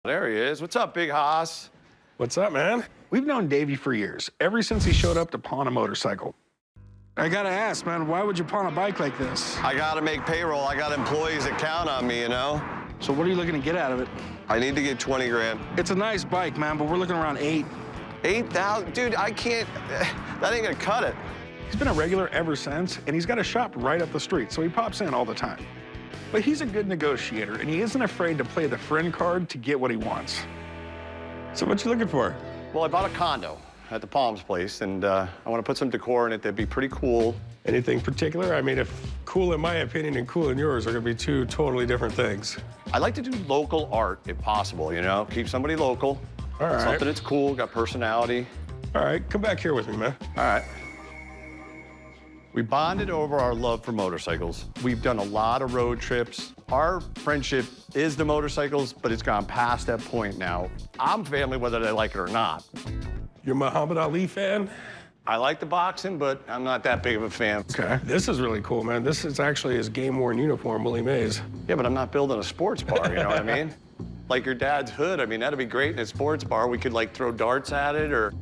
There he is. What's up, Big Hoss? What's up, man? We've known Davey for years, ever since he showed up to pawn a motorcycle. I gotta ask, man, why would you pawn a bike like this? I gotta make payroll. I got employees that count on me, you know? So what are you looking to get out of it? I need to get 20 grand. It's a nice bike, man, but we're looking around 8. 8,000? Dude, I can't, that ain't gonna cut it. He's been a regular ever since, and he's got a shop right up the street, so he pops in all the time. But he's a good negotiator, and he isn't afraid to play the friend card to get what he wants. So what you looking for? Well, I bought a condo at the Palms place, and I want to put some decor in it that'd be pretty cool. Anything particular? I mean, if cool in my opinion and cool in yours are gonna be two totally different things. I like to do local art if possible, you know? Keep somebody local. All right. Something that's cool, got personality. All right, come back here with me, man. All right. We bonded over our love for motorcycles. We've done a lot of road trips. Our friendship is the motorcycles, but it's gone past that point now. I'm family whether they like it or not. You're a Muhammad Ali fan? I like the boxing, but I'm not that big of a fan. Okay. This is really cool, man. This is actually his game-worn uniform, Willie Mays. Yeah, but I'm not building a sports bar, you know what I mean? Like your dad's hood, I mean, that'd be great in a sports bar. We could like throw darts at it or,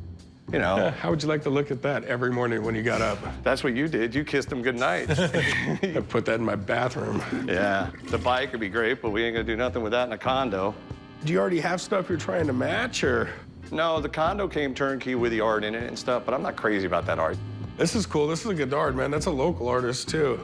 you know. How would you like to look at that every morning when you got up? That's what you did. You kissed him goodnight. I put that in my bathroom. Yeah, the bike would be great, but we ain't gonna do nothing with that in a condo. Do you already have stuff you're trying to match, or? No, the condo came turnkey with the art in it and stuff, but I'm not crazy about that art. This is cool. This is a Goddard, man. That's a local artist, too.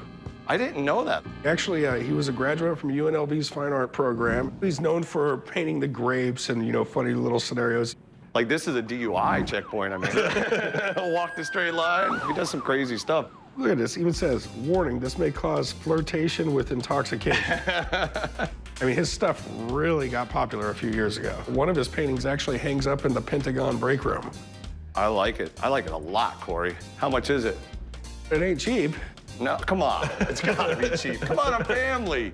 I didn't know that. Actually, he was a graduate from UNLV's fine art program. He's known for painting the grapes and, you know, funny little scenarios. Like, this is a DUI checkpoint, I mean. Walk the straight line. He does some crazy stuff. Look at this, even says, warning, this may cause flirtation with intoxication. I mean, his stuff really got popular a few years ago. One of his paintings actually hangs up in the Pentagon break room. I like it. I like it a lot, Corey. How much is it? It ain't cheap. No, come on. It's gotta be cheap. Come on, I'm family.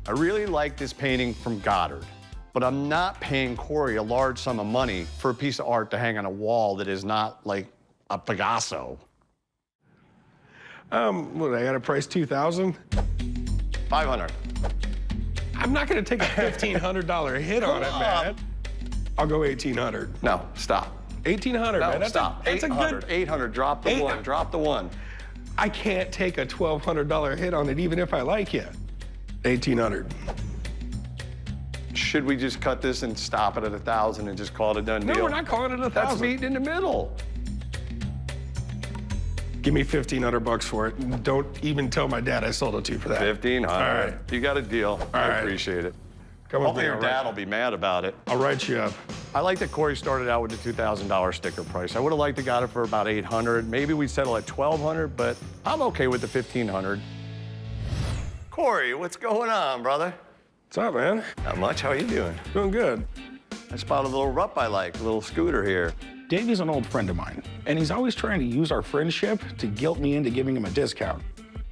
I really like this painting from Goddard, but I'm not paying Corey a large sum of money for a piece of art to hang on a wall that is not like a Picasso. What, I got a price $2,000? 500. I'm not gonna take a $1,500 hit on it, man. I'll go 1,800. No, stop. 1,800, No, man. That's stop. that's a 800. good. 800. Drop the one. Drop the one. I can't take a $1,200 hit on it, even if I like you. 1,800. Should we just cut this and stop it at 1,000 and just call it a done deal? No, we're not calling it 1,000. That's meeting in the middle. Give me $1,500 for it. Don't even tell my dad I sold it to you for that. 1,500. All right. You got a deal. I right. appreciate it. Come with Hopefully me, your all dad right. will be mad about it. I'll write you up. I like that Corey started out with the $2,000 sticker price. I would have liked to got it for about 800. Maybe we'd settle at 1,200, but I'm okay with the 1,500. Corey, what's going on, brother? What's up, man? Not much. How are you doing? Doing good. I spotted a little Rupp I like, a little scooter here. Davey's an old friend of mine, and he's always trying to use our friendship to guilt me into giving him a discount.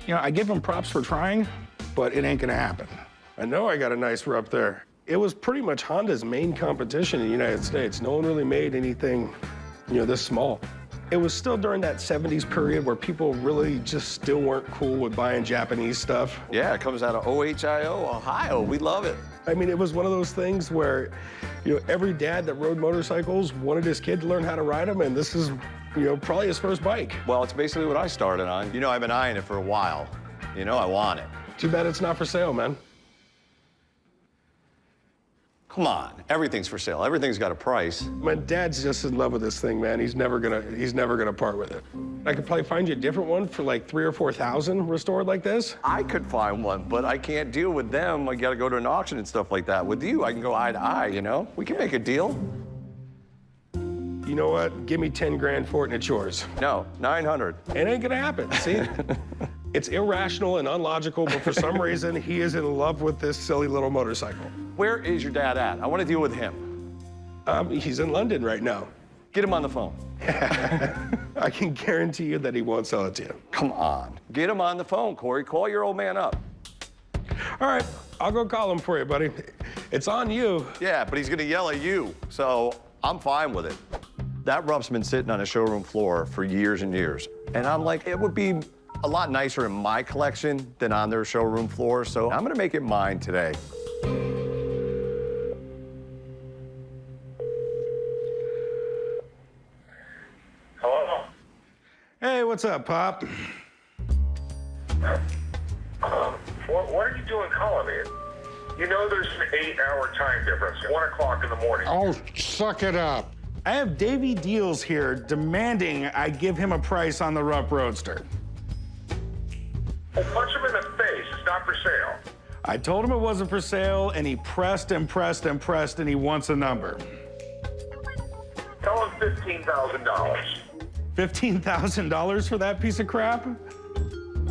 You know, I give him props for trying, but it ain't gonna happen. I know I got a nice Rupp there. It was pretty much Honda's main competition in the United States. No one really made anything, you know, this small. It was still during that 70s period where people really just still weren't cool with buying Japanese stuff. Yeah, it comes out of OHIO, Ohio. We love it. I mean, it was one of those things where, you know, every dad that rode motorcycles wanted his kid to learn how to ride them, and this is, you know, probably his first bike. Well, it's basically what I started on. You know, I've been eyeing it for a while. You know, I want it. Too bad it's not for sale, man. Come on, everything's for sale. Everything's got a price. My dad's just in love with this thing, man. He's never gonna part with it. I could probably find you a different one for like 3,000 or 4,000 restored like this. I could find one, but I can't deal with them. I gotta go to an auction and stuff like that. With you, I can go eye to eye, you know? We can make a deal. You know what? Give me 10 grand for it and it's yours. No, 900. It ain't gonna happen, see? It's irrational and unlogical, but for some reason, he is in love with this silly little motorcycle. Where is your dad at? I wanna deal with him. He's in London right now. Get him on the phone. I can guarantee you that he won't sell it to you. Come on. Get him on the phone, Corey. Call your old man up. All right, I'll go call him for you, buddy. It's on you. Yeah, but he's gonna yell at you, so I'm fine with it. That Rupp's been sitting on a showroom floor for years and years. And I'm like, it would be a lot nicer in my collection than on their showroom floor, so I'm gonna make it mine today. what's up, Pop? What are you doing calling me? You know there's an 8-hour time difference. 1 o'clock in the morning. Oh, suck it up. I have Davey Deals here demanding I give him a price on the Rupp Roadster. Well, punch him in the face. It's not for sale. I told him it wasn't for sale, and he pressed and pressed and pressed, and he wants a number. Tell him $15,000. $15,000 for that piece of crap?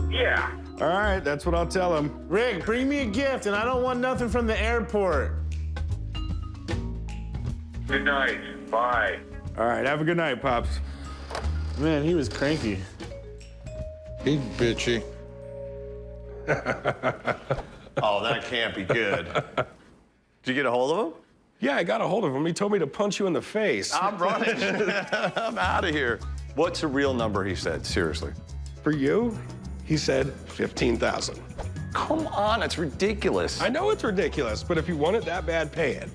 Yeah. All right, that's what I'll tell him. Rick, bring me a gift, and I don't want nothing from the airport. Good night. Bye. All right, have a good night, Pops. Man, he was cranky. He's bitchy. Oh, that can't be good. Did you get a hold of him? Yeah, I got a hold of him. He told me to punch you in the face. I'm running. I'm out of here. What's the real number, he said, seriously? For you, he said 15,000. Come on, it's ridiculous. I know it's ridiculous, but if you want it that bad, pay it.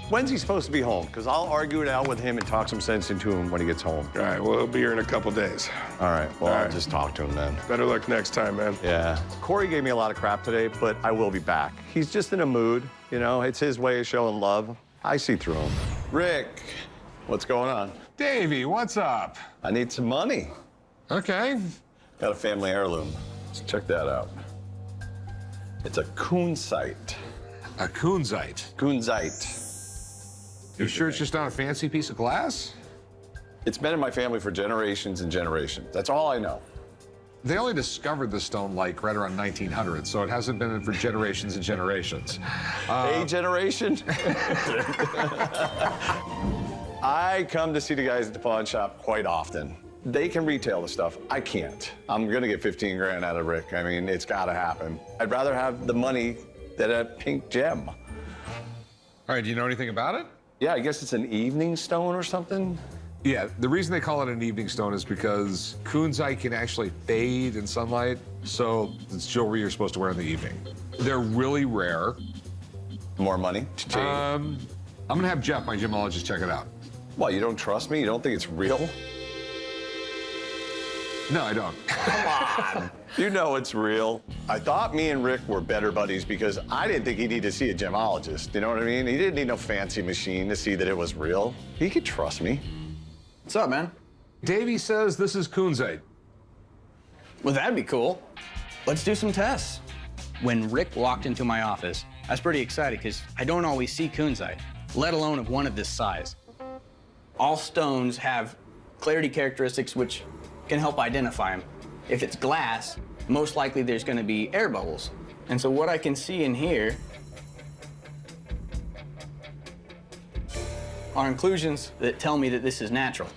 When's he supposed to be home? Because I'll argue it out with him and talk some sense into him when he gets home. All right, well, he'll be here in a couple days. All right, well, All I'll right. just talk to him then. Better luck next time, man. Yeah. Corey gave me a lot of crap today, but I will be back. He's just in a mood, you know? It's his way of showing love. I see through him. Rick, what's going on? Davey, what's up? I need some money. Okay. Got a family heirloom. Let's check that out. It's a Kunzite. A Kunzite. Kunzite. You sure it's just not a fancy piece of glass? It's been in my family for generations and generations. That's all I know. They only discovered the stone like right around 1900, so it hasn't been in for generations and generations. A generation? I come to see the guys at the pawn shop quite often. They can retail the stuff. I can't. I'm gonna get 15 grand out of Rick. I mean, it's gotta happen. I'd rather have the money than a pink gem. All right, do you know anything about it? Yeah, I guess it's an evening stone or something. Yeah, the reason they call it an evening stone is because Kunzite can actually fade in sunlight, so it's jewelry you're supposed to wear in the evening. They're really rare. More money to change. I'm gonna have Jeff, my gemologist, check it out. Well, you don't trust me? You don't think it's real? No, I don't. You know it's real. I thought me and Rick were better buddies because I didn't think he needed to see a gemologist. You know what I mean? He didn't need no fancy machine to see that it was real. He could trust me. What's up, man? Davey says this is Kunzite. Well, that'd be cool. Let's do some tests. When Rick walked into my office, I was pretty excited because I don't always see Kunzite, let alone of one of this size. All stones have clarity characteristics which can help identify them. If it's glass, most likely there's going to be air bubbles. And so what I can see in here are inclusions that tell me that this is natural.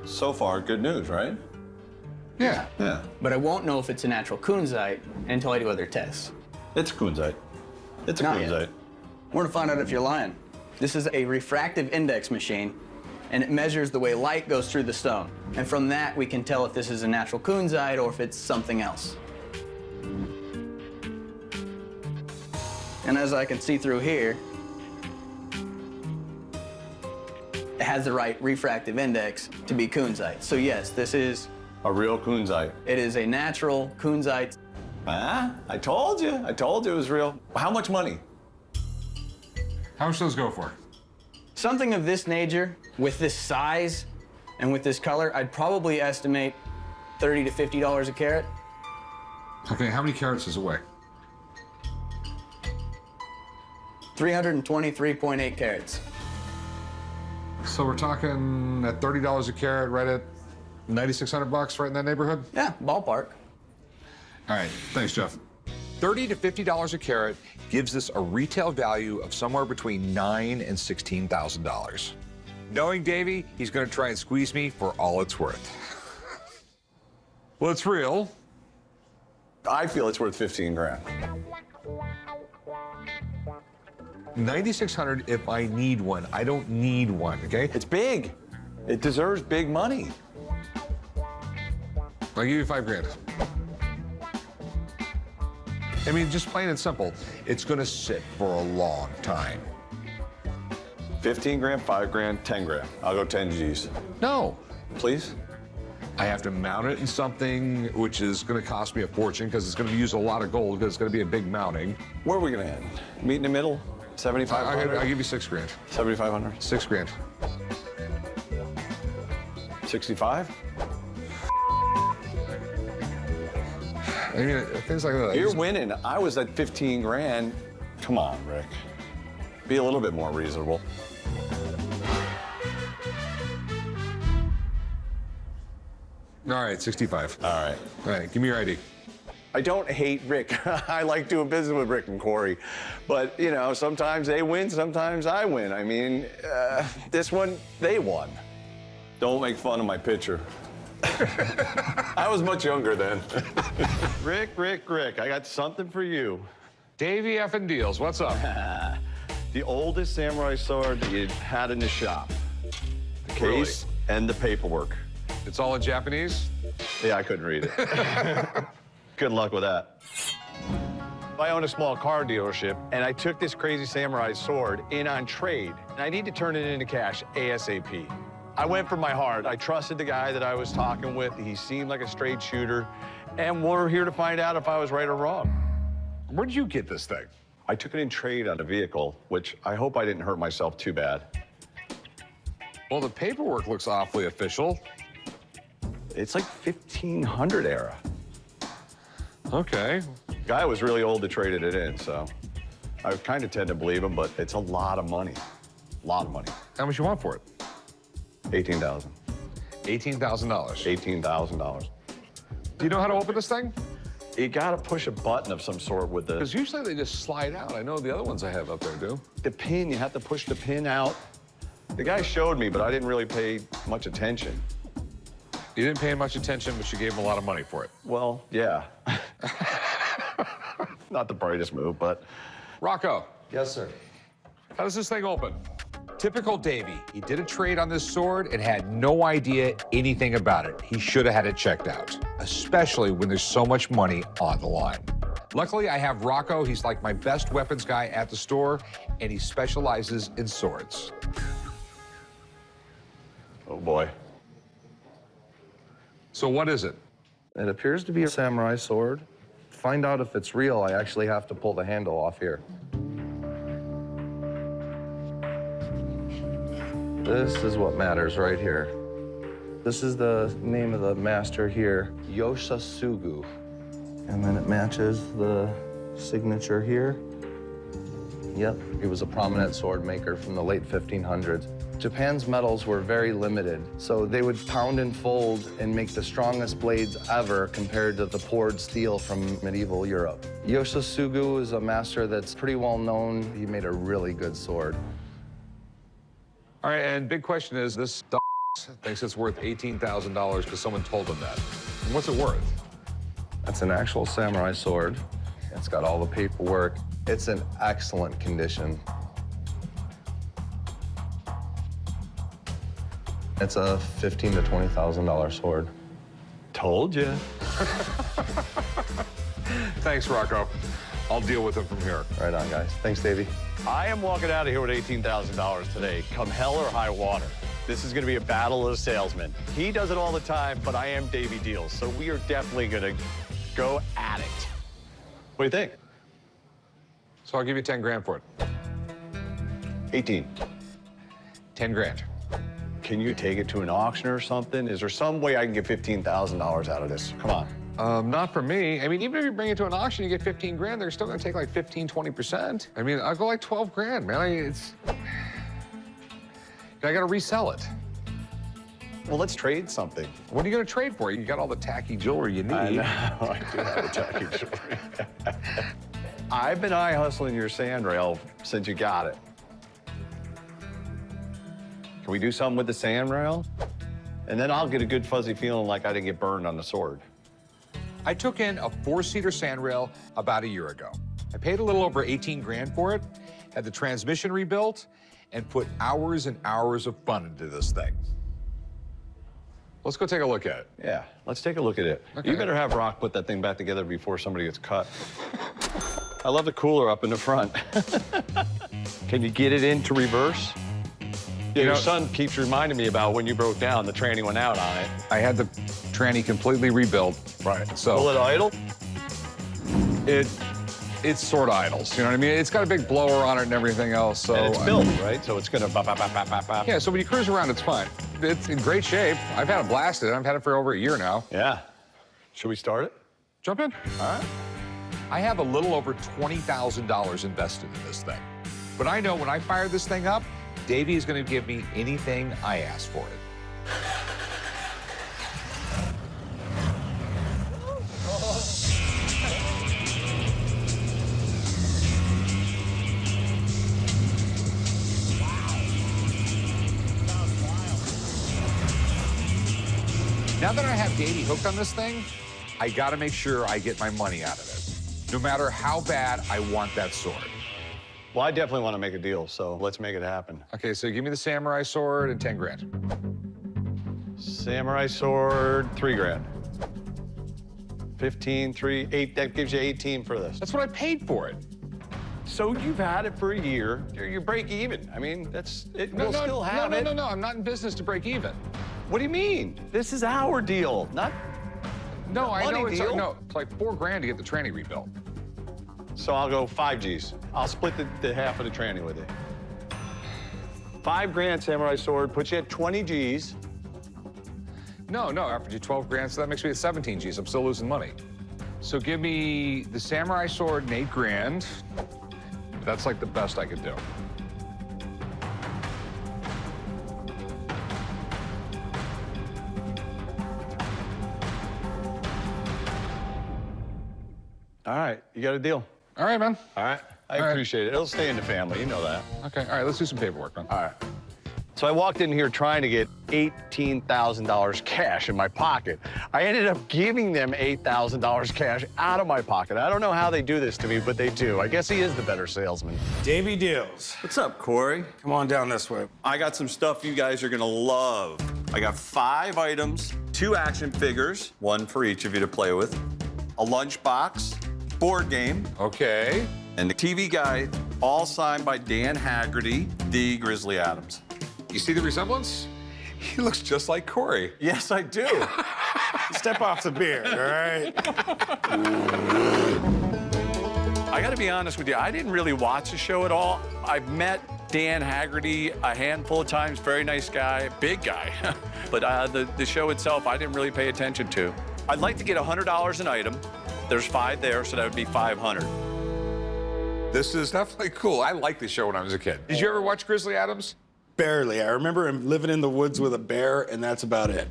So far, good news, right? Yeah. Yeah. But I won't know if it's a natural Kunzite until I do other tests. It's Kunzite. It's a Not yet. Kunzite. We're gonna find out if you're lying. This is a refractive index machine, and it measures the way light goes through the stone. And from that, we can tell if this is a natural Kunzite or if it's something else. And as I can see through here, it has the right refractive index to be Kunzite. So yes, this is, A real Kunzite. it is a natural Kunzite. Ah, I told you. I told you it was real. How much money? How much do those go for? Something of this nature, with this size and with this color, I'd probably estimate $30 to $50 a carat. Okay, how many carats does it weigh? 323.8 carats. So we're talking at $30 a carat, right at 9,600 bucks, right in that neighborhood? Yeah, ballpark. All right, thanks, Jeff. $30 to $50 a carat gives us a retail value of somewhere between $9,000 and $16,000. Knowing Davey, he's going to try and squeeze me for all it's worth. Well, it's real. I feel it's worth 15 grand. 9,600 if I need one. I don't need one, okay? It's big. It deserves big money. I'll give you 5 grand. I mean, just plain and simple, it's gonna sit for a long time. 15 grand, 5 grand, 10 grand. I'll go 10 G's. No, Please? I have to mount it in something which is going to cost me a fortune because it's going to use a lot of gold because it's going to be a big mounting. Where are we gonna end? Meet in the middle? 7,500? I'll give you $6 grand. 7,500? $6 grand. 65? I mean, things like that. You're winning. I was at 15 grand. Come on, Rick. Be a little bit more reasonable. All right, 65. All right. All right, give me your ID. I don't hate Rick. I like doing business with Rick and Corey. But, you know, sometimes they win, sometimes I win. I mean, this one, they won. Don't make fun of my picture. I was much younger then. Rick, I got something for you. Davey effing Deals, what's up? The oldest samurai sword that you had in the shop. The case and the paperwork. It's all in Japanese? Yeah, I couldn't read it. Good luck with that. I own a small car dealership, and I took this crazy samurai sword in on trade, and I need to turn it into cash ASAP. I went for my heart. I trusted the guy that I was talking with. He seemed like a straight shooter, and we're here to find out if I was right or wrong. Where did you get this thing? I took it in trade on a vehicle, which I hope I didn't hurt myself too bad. Well, the paperwork looks awfully official. It's like 1500 era. Okay. Guy was really old to traded it in, so I kind of tend to believe him, but it's a lot of money. A lot of money. How much you want for it? $18,000. $18,000. $18,000. Do you know how to open this thing? You gotta push a button of some sort with the... Because usually they just slide out. I know the other ones I have up there do. The pin, you have to push the pin out. The guy showed me, but I didn't really pay much attention. You didn't pay him much attention, but you gave him a lot of money for it. Well, yeah. Not the brightest move, but... Rocco. Yes, sir. How does this thing open? Typical Davey. He did a trade on this sword and had no idea anything about it. He should have had it checked out, especially when there's so much money on the line. Luckily, I have Rocco. He's like my best weapons guy at the store, and he specializes in swords. Oh, boy. So what is it? It appears to be a samurai sword. To find out if it's real, I actually have to pull the handle off here. This is what matters right here. This is the name of the master here, Yoshisugu. And then it matches the signature here. Yep, he was a prominent sword maker from the late 1500s. Japan's metals were very limited, so they would pound and fold and make the strongest blades ever compared to the poured steel from medieval Europe. Yoshisugu is a master that's pretty well known. He made a really good sword. All right, and big question is, this thinks it's worth $18,000 because someone told him that. And what's it worth? That's an actual samurai sword. It's got all the paperwork. It's in excellent condition. It's a $15,000 to $20,000 sword. Told you. Thanks, Rocco. I'll deal with it from here. Right on, guys. Thanks, Davey. I am walking out of here with $18,000 today, come hell or high water. This is gonna be a battle of the salesmen. He does it all the time, but I am Davey Deals, so we are definitely gonna go at it. What do you think? So I'll give you 10 grand for it. 18. 10 grand. Can you take it to an auction or something? Is there some way I can get $15,000 out of this? Come on. Not for me. I mean, even if you bring it to an auction, you get 15 grand, they're still gonna take like 15, 20%. I mean, I'll go like 12 grand, man. I gotta resell it. Well, let's trade something. What are you gonna trade for? You got all the tacky jewelry you need. I know, I do have the tacky jewelry. I've been eye hustling your sand rail since you got it. Can we do something with the sand rail? And then I'll get a good fuzzy feeling like I didn't get burned on the sword. I took in a 4-seater sandrail about a year ago. I paid a little over 18 grand for it, had the transmission rebuilt, and put hours and hours of fun into this thing. Let's go take a look at it. Yeah, let's take a look at it. Okay. You better have Rock put that thing back together before somebody gets cut. I love the cooler up in the front. Can you get it into reverse? Yeah, your son keeps reminding me about when you broke down, the tranny went out on it. I had the Tranny completely rebuilt. Right. So Will it idle? it's sort of idles. You know what I mean? It's got a big blower on it and everything else. So And it's built, right? So it's gonna bop, bop, bop, bop, bop, bop. yeah. So when you cruise around, it's fine. It's in great shape. I've had it blasted. I've had it for over a year now. Yeah. Should we start it? Jump in. All right. I have a little over $20,000 invested in this thing. But I know when I fire this thing up, Davey is going to give me anything I ask for it. Now that I have Davey hooked on this thing, I got to make sure I get my money out of it. No matter how bad I want that sword. Well, I definitely want to make a deal, so let's make it happen. Okay, so give me the samurai sword and 10 grand. Samurai sword, 3 grand. 15, 3, 8, that gives you 18 for this. That's what I paid for it. So you've had it for a year. You break even. I mean, we'll still have it. No, I'm not in business to break even. What do you mean? This is our deal, not No, I know money it's deal. no, it's like 4 grand to get the tranny rebuilt. So I'll go 5 G's. I'll split the half of the tranny with you. 5 grand samurai sword puts you at 20 G's. No, after you 12 grand, so that makes me at 17 G's. I'm still losing money. So give me the samurai sword and 8 grand. That's like the best I could do. All right, you got a deal. All right, man. All right, I All right. appreciate it. It'll stay in the family, you know that. Okay, all right, let's do some paperwork, man. All right. So I walked in here trying to get $18,000 cash in my pocket. I ended up giving them $8,000 cash out of my pocket. I don't know how they do this to me, but they do. I guess he is the better salesman. Davey Deals. What's up, Corey? Come on down this way. I got some stuff you guys are gonna love. I got 5 items, 2 action figures, 1 for each of you to play with, a lunchbox, board game, Okay. and the TV guide, all signed by Dan Haggerty, the Grizzly Adams. You see the resemblance? He looks just like Corey. Yes, I do. Step off the beer, all right? I gotta be honest with you, I didn't really watch the show at all. I've met Dan Haggerty a handful of times, very nice guy, big guy. But the show itself, I didn't really pay attention to. I'd like to get $100 an item. There's 5 there, so that would be 500. This is definitely cool. I liked the show when I was a kid. Did you ever watch Grizzly Adams? Barely. I remember him living in the woods with a bear, and that's about it.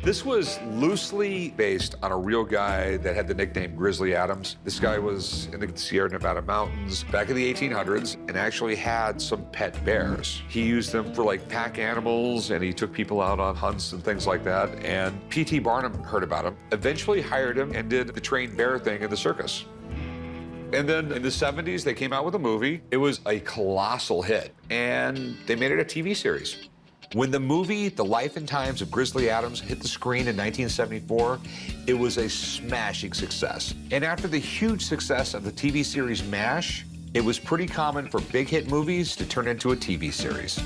This was loosely based on a real guy that had the nickname Grizzly Adams. This guy was in the Sierra Nevada mountains back in the 1800s and actually had some pet bears. He used them for like pack animals, and he took people out on hunts and things like that. And P.T. Barnum heard about him, eventually hired him and did the trained bear thing in the circus. And then in the 70s, they came out with a movie. It was a colossal hit, and they made it a TV series. When the movie The Life and Times of Grizzly Adams hit the screen in 1974, it was a smashing success. And after the huge success of the TV series MASH, it was pretty common for big hit movies to turn into a TV series.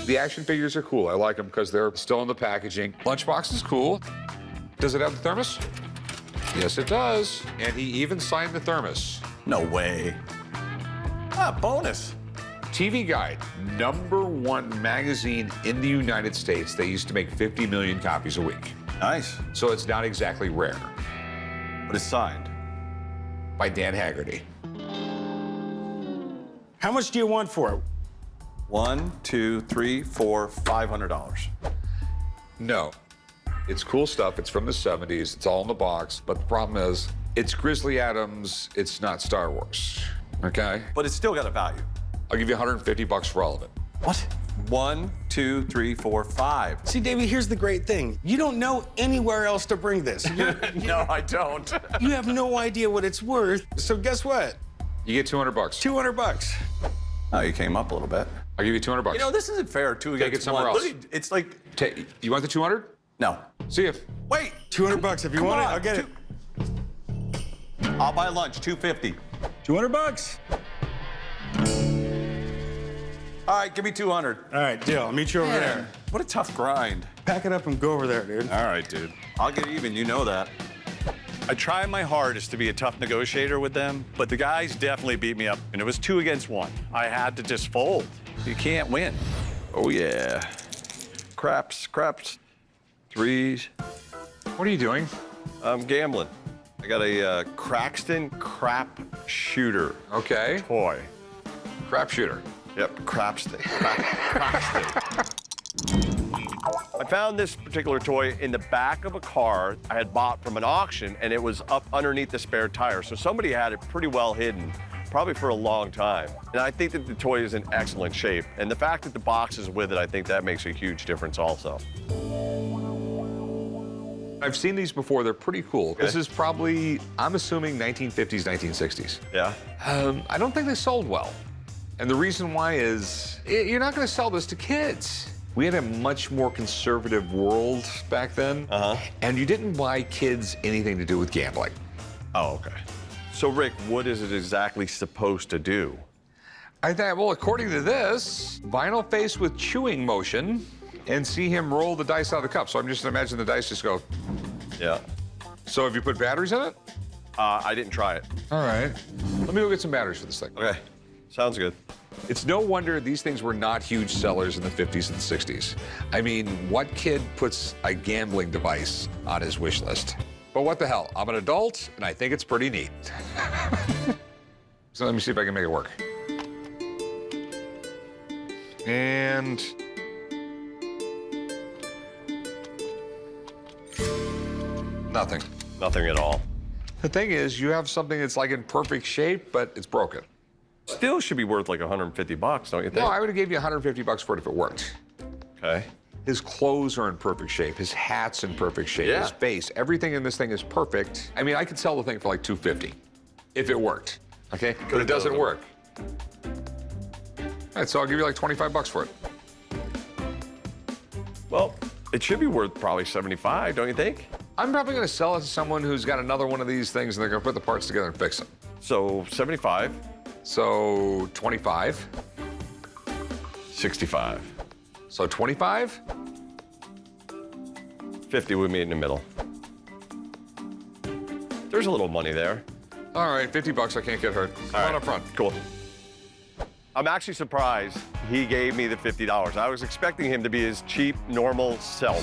The action figures are cool. I like them because they're still in the packaging. Lunchbox is cool. Does it have the thermos? Yes, it does. And he even signed the thermos. No way. Ah, bonus. TV Guide, #1 magazine in the United States. They used to make 50 million copies a week. Nice. So it's not exactly rare. But it's signed. By Dan Haggerty. How much do you want for it? 1, 2, 3, 4, $500. No. It's cool stuff. It's from the 70s. It's all in the box. But the problem is, it's Grizzly Adams. It's not Star Wars. Okay? But it's still got a value. I'll give you $150 for all of it. What? 1, 2, 3, 4, 5. See, Davey, here's the great thing. You don't know anywhere else to bring this. No, I don't. You have no idea what it's worth. So guess what? You get $200. $200. Oh, you came up a little bit. I'll give you $200. You know, this isn't fair. 2 Take against it somewhere 1. else. Look, it's like, You want the 200? no. See you. Wait. $200. If you Come want it, on, I'll get it. I'll buy lunch, $250. $200. All right, give me 200. All right, deal. I'll meet you over there. What a tough grind. Pack it up and go over there, dude. All right, dude. I'll get even, you know that. I try my hardest to be a tough negotiator with them, but the guys definitely beat me up, and it was 2 against 1. I had to just fold. You can't win. Oh, yeah. Craps. 3s. What are you doing? I'm gambling. I got a Craxton Crapshooter Okay. Toy. Crapshooter. Yep, Crapston. Craxton. I found this particular toy in the back of a car I had bought from an auction, and it was up underneath the spare tire. So somebody had it pretty well hidden, probably for a long time. And I think that the toy is in excellent shape. And the fact that the box is with it, I think that makes a huge difference also. I've seen these before. They're pretty cool. Okay. This is probably, I'm assuming, 1950s, 1960s. Yeah? I don't think they sold well. And the reason why is you're not going to sell this to kids. We had a much more conservative world back then. And you didn't buy kids anything to do with gambling. Oh, okay. So, Rick, what is it exactly supposed to do? I thought, well, according to this, vinyl face with chewing motion and see him roll the dice out of the cup. So I'm just imagining the dice just go. Yeah. So have you put batteries in it? I didn't try it. All right. Let me go get some batteries for this thing. Okay. Sounds good. It's no wonder these things were not huge sellers in the 50s and 60s. I mean, what kid puts a gambling device on his wish list? But what the hell? I'm an adult, and I think it's pretty neat. So let me see if I can make it work. And nothing. Nothing at all. The thing is, you have something that's like in perfect shape, but it's broken. Still should be worth like 150 bucks, don't you think? No, I would have gave you 150 bucks for it if it worked. Okay. His clothes are in perfect shape. His hat's in perfect shape. Yeah. His face, everything in this thing is perfect. I mean, I could sell the thing for like $250 if it worked. Okay, but it doesn't work. All right, so I'll give you like 25 bucks for it. Well, it should be worth probably 75, don't you think? I'm probably going to sell it to someone who's got another one of these things, and they're going to put the parts together and fix them. So 75. So 25. 65. So 25. 50, we meet in the middle. There's a little money there. All right, 50 bucks. I can't get hurt. Come on up front. Cool. I'm actually surprised he gave me the $50. I was expecting him to be his cheap, normal self.